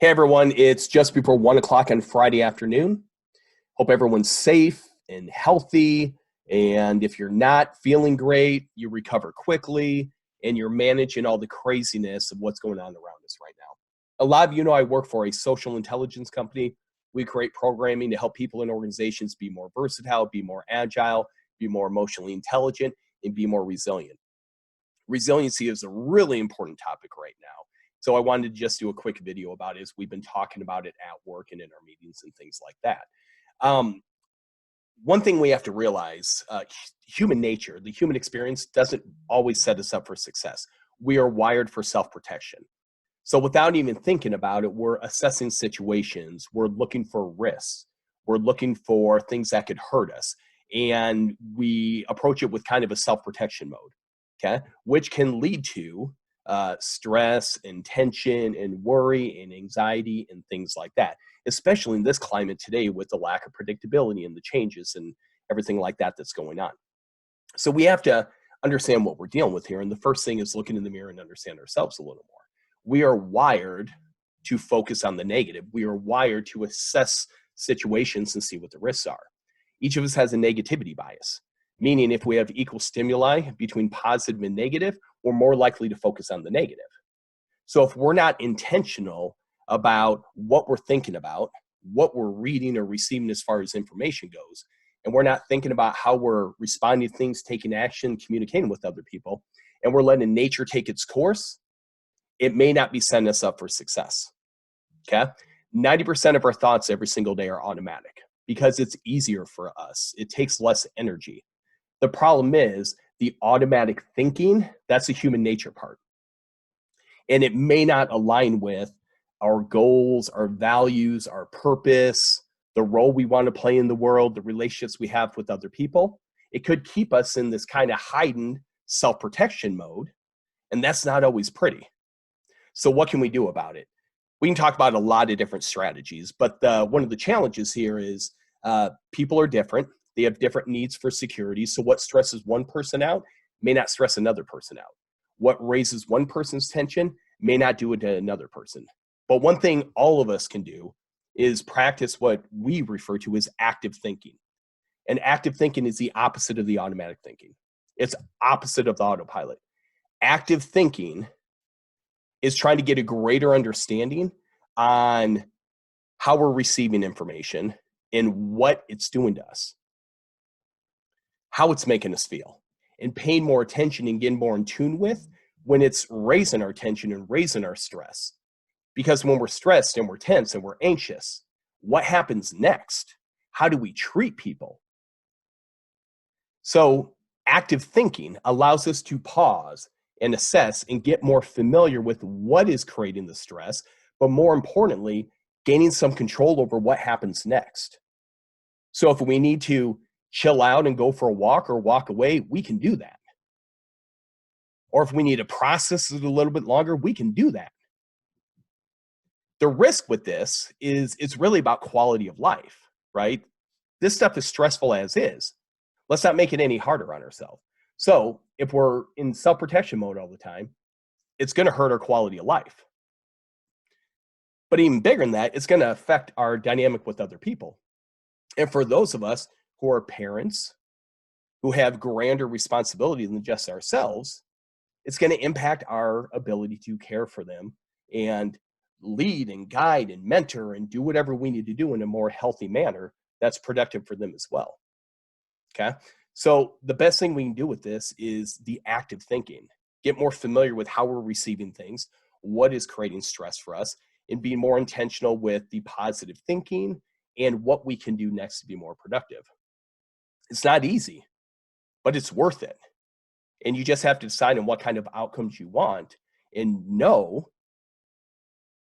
Hey everyone, it's just before 1 o'clock on Friday afternoon. Hope everyone's safe and healthy. And if you're not feeling great, you recover quickly and you're managing all the craziness of what's going on around us right now. A lot of you know I work for a social intelligence company. We create programming to help people and organizations be more versatile, be more agile, be more emotionally intelligent, and be more resilient. Resiliency is a really important topic right now. So I wanted to just do a quick video about it as we've been talking about it at work and in our meetings and things like that. Um, One thing we have to realize, human nature, the human experience doesn't always set us up for success. We are wired for self-protection. So without even thinking about it, we're assessing situations, we're looking for risks, we're looking for things that could hurt us. And we approach it with kind of a self-protection mode, okay? Which can lead to stress and tension and worry and anxiety and things like that, especially in this climate today with the lack of predictability and the changes and everything like that that's going on. So we have to understand what we're dealing with here. And the first thing is looking in the mirror and understand ourselves a little more. We are wired to focus on the negative. We are wired to assess situations and see what the risks are. Each of us has a negativity bias, meaning if we have equal stimuli between positive and negative, we're more likely to focus on the negative. So if we're not intentional about what we're thinking about, what we're reading or receiving as far as information goes, and we're not thinking about how we're responding to things, taking action, communicating with other people, and we're letting nature take its course, it may not be setting us up for success. Okay? 90% of our thoughts every single day are automatic because it's easier for us. It takes less energy. The problem is the automatic thinking, that's a human nature part. And it may not align with our goals, our values, our purpose, the role we want to play in the world, the relationships we have with other people. It could keep us in this kind of heightened self-protection mode, and that's not always pretty. So what can we do about it? We can talk about a lot of different strategies, but one of the challenges here is people are different. They have different needs for security. So what stresses one person out may not stress another person out. What raises one person's tension may not do it to another person. But one thing all of us can do is practice what we refer to as active thinking. And active thinking is the opposite of the automatic thinking. It's opposite of the autopilot. Active thinking is trying to get a greater understanding on how we're receiving information and what it's doing to us, how it's making us feel, and paying more attention and getting more in tune with when it's raising our tension and raising our stress. Because when we're stressed and we're tense and we're anxious, what happens next? How do we treat people? So active thinking allows us to pause and assess and get more familiar with what is creating the stress, but more importantly, gaining some control over what happens next. So if we need to chill out and go for a walk or walk away, we can do that. Or if we need to process it a little bit longer, we can do that. The risk with this is it's really about quality of life, right? This stuff is stressful as is. Let's not make it any harder on ourselves. So if we're in self-protection mode all the time, it's going to hurt our quality of life. But even bigger than that, it's going to affect our dynamic with other people. And for those of us who are parents, who have grander responsibility than just ourselves, it's going to impact our ability to care for them and lead and guide and mentor and do whatever we need to do in a more healthy manner that's productive for them as well. Okay. So the best thing we can do with this is the active thinking. Get more familiar with how we're receiving things, what is creating stress for us, and be more intentional with the positive thinking and what we can do next to be more productive. It's not easy, but it's worth it. And you just have to decide on what kind of outcomes you want and know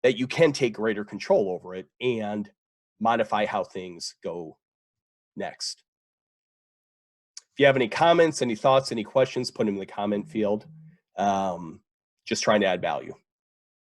that you can take greater control over it and modify how things go next. If you have any comments, any thoughts, any questions, put them in the comment field. Just trying to add value.